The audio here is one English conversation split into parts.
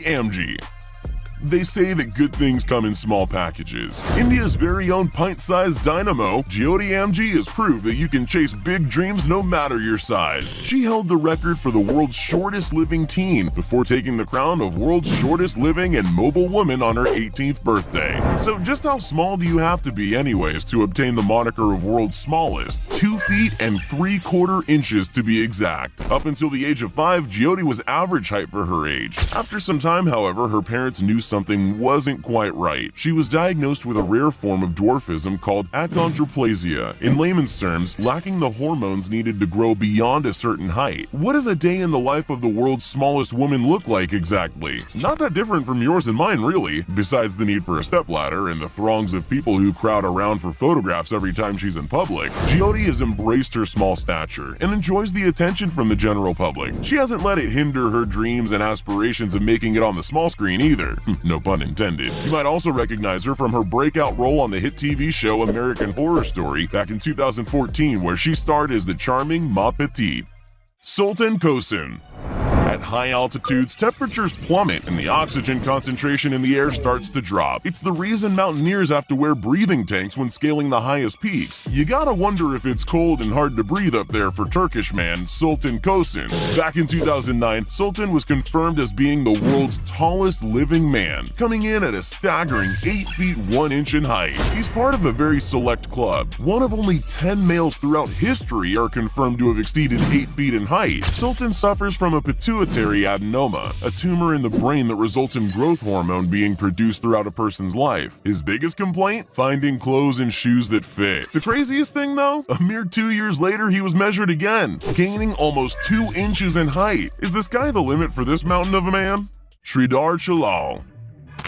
Amgi. They say that good things come in small packages. India's very own pint-sized dynamo, Jyoti Amgi, has proved that you can chase big dreams no matter your size. She held the record for the world's shortest living teen before taking the crown of world's shortest living and mobile woman on her 18th birthday. So just how small do you have to be anyways to obtain the moniker of world's smallest? 2 feet and 3/4 inches to be exact. Up until the age of 5, Jyoti was average height for her age. After some time, however, her parents knew something wasn't quite right. She was diagnosed with a rare form of dwarfism called achondroplasia. In layman's terms, lacking the hormones needed to grow beyond a certain height. What does a day in the life of the world's smallest woman look like exactly? Not that different from yours and mine, really. Besides the need for a stepladder and the throngs of people who crowd around for photographs every time she's in public, Jyoti has embraced her small stature and enjoys the attention from the general public. She hasn't let it hinder her dreams and aspirations of making it on the small screen either. No pun intended. You might also recognize her from her breakout role on the hit TV show American Horror Story back in 2014, where she starred as the charming Ma Petite. Sultan Kosun. At high altitudes, temperatures plummet and the oxygen concentration in the air starts to drop. It's the reason mountaineers have to wear breathing tanks when scaling the highest peaks. You gotta wonder if it's cold and hard to breathe up there for Turkish man Sultan Kosun. Back in 2009, Sultan was confirmed as being the world's tallest living man, coming in at a staggering 8 feet 1 inch in height. He's part of a very select club. One of only 10 males throughout history are confirmed to have exceeded 8 feet in height. Sultan suffers from a pituitary adenoma, a tumor in the brain that results in growth hormone being produced throughout a person's life. His biggest complaint? Finding clothes and shoes that fit. The craziest thing though? A mere 2 years later, he was measured again, gaining almost 2 inches in height. Is the sky the limit for this mountain of a man? Sridhar Chalal.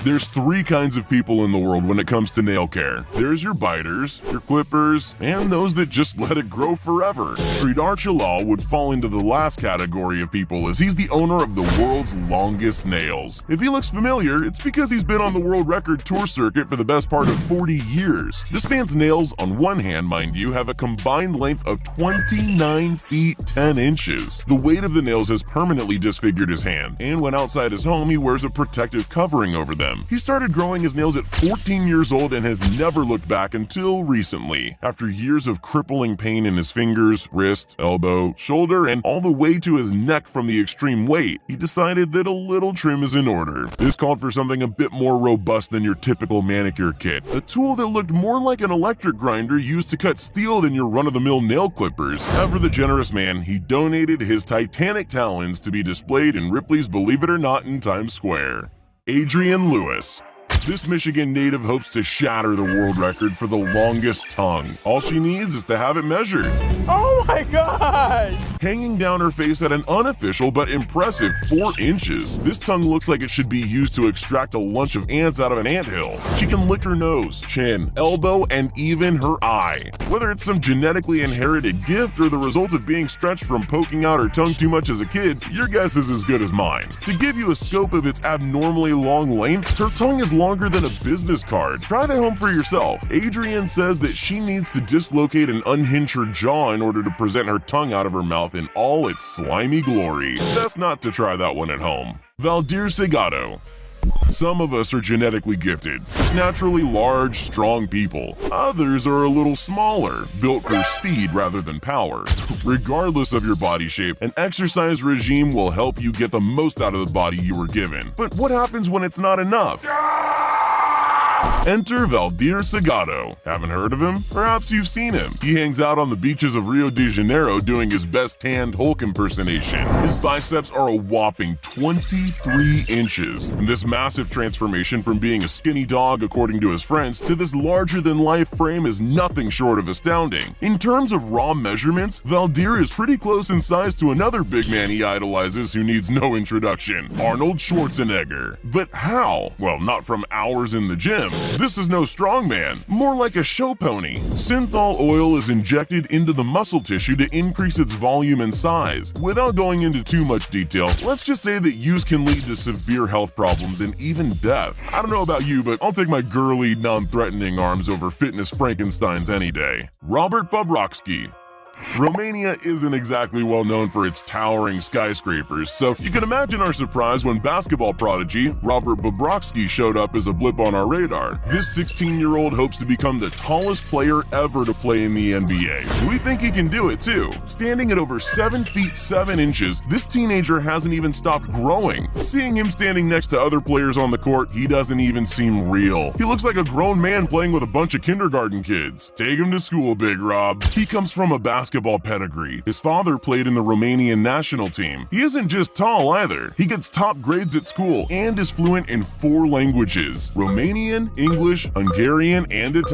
There's 3 kinds of people in the world when it comes to nail care. There's your biters, your clippers, and those that just let it grow forever. Sridhar Chalal would fall into the last category of people, as he's the owner of the world's longest nails. If he looks familiar, it's because he's been on the world record tour circuit for the best part of 40 years. This man's nails, on one hand, mind you, have a combined length of 29 feet 10 inches. The weight of the nails has permanently disfigured his hand, and when outside his home, he wears a protective covering over them. He started growing his nails at 14 years old and has never looked back until recently. After years of crippling pain in his fingers, wrist, elbow, shoulder, and all the way to his neck from the extreme weight, he decided that a little trim is in order. This called for something a bit more robust than your typical manicure kit, a tool that looked more like an electric grinder used to cut steel than your run-of-the-mill nail clippers. Ever the generous man, he donated his titanic talons to be displayed in Ripley's Believe It or Not in Times Square. Adrian Lewis. This Michigan native hopes to shatter the world record for the longest tongue. All she needs is to have it measured. Oh my God! Hanging down her face at an unofficial but impressive 4 inches, this tongue looks like it should be used to extract a lunch of ants out of an anthill. She can lick her nose, chin, elbow, and even her eye. Whether it's some genetically inherited gift or the result of being stretched from poking out her tongue too much as a kid, your guess is as good as mine. To give you a scope of its abnormally long length, her tongue is longer than a business card. Try that home for yourself. Adrian says that she needs to dislocate and unhinge her jaw in order to present her tongue out of her mouth in all its slimy glory. Best not to try that one at home. Valdir Segato. Some of us are genetically gifted, just naturally large, strong people. Others are a little smaller, built for speed rather than power. Regardless of your body shape, an exercise regime will help you get the most out of the body you were given. But what happens when it's not enough? Enter Valdir Segato. Haven't heard of him? Perhaps you've seen him. He hangs out on the beaches of Rio de Janeiro doing his best tanned Hulk impersonation. His biceps are a whopping 23 inches. And this massive transformation from being a skinny dog, according to his friends, to this larger-than-life frame is nothing short of astounding. In terms of raw measurements, Valdir is pretty close in size to another big man he idolizes who needs no introduction, Arnold Schwarzenegger. But how? Well, not from hours in the gym. This is no strongman, more like a show pony. Synthol oil is injected into the muscle tissue to increase its volume and size. Without going into too much detail, let's just say that use can lead to severe health problems and even death. I don't know about you, but I'll take my girly, non-threatening arms over fitness Frankensteins any day. Robert Bobrovsky. Romania isn't exactly well known for its towering skyscrapers, so you can imagine our surprise when basketball prodigy Robert Bobrovsky showed up as a blip on our radar. This 16-year-old hopes to become the tallest player ever to play in the NBA. We think he can do it too. Standing at over 7 feet 7 inches, this teenager hasn't even stopped growing. Seeing him standing next to other players on the court, he doesn't even seem real. He looks like a grown man playing with a bunch of kindergarten kids. Take him to school, Big Rob. He comes from a basketball pedigree. His father played in the Romanian national team. He isn't just tall either. He gets top grades at school and is fluent in 4 languages: Romanian, English, Hungarian, and Italian.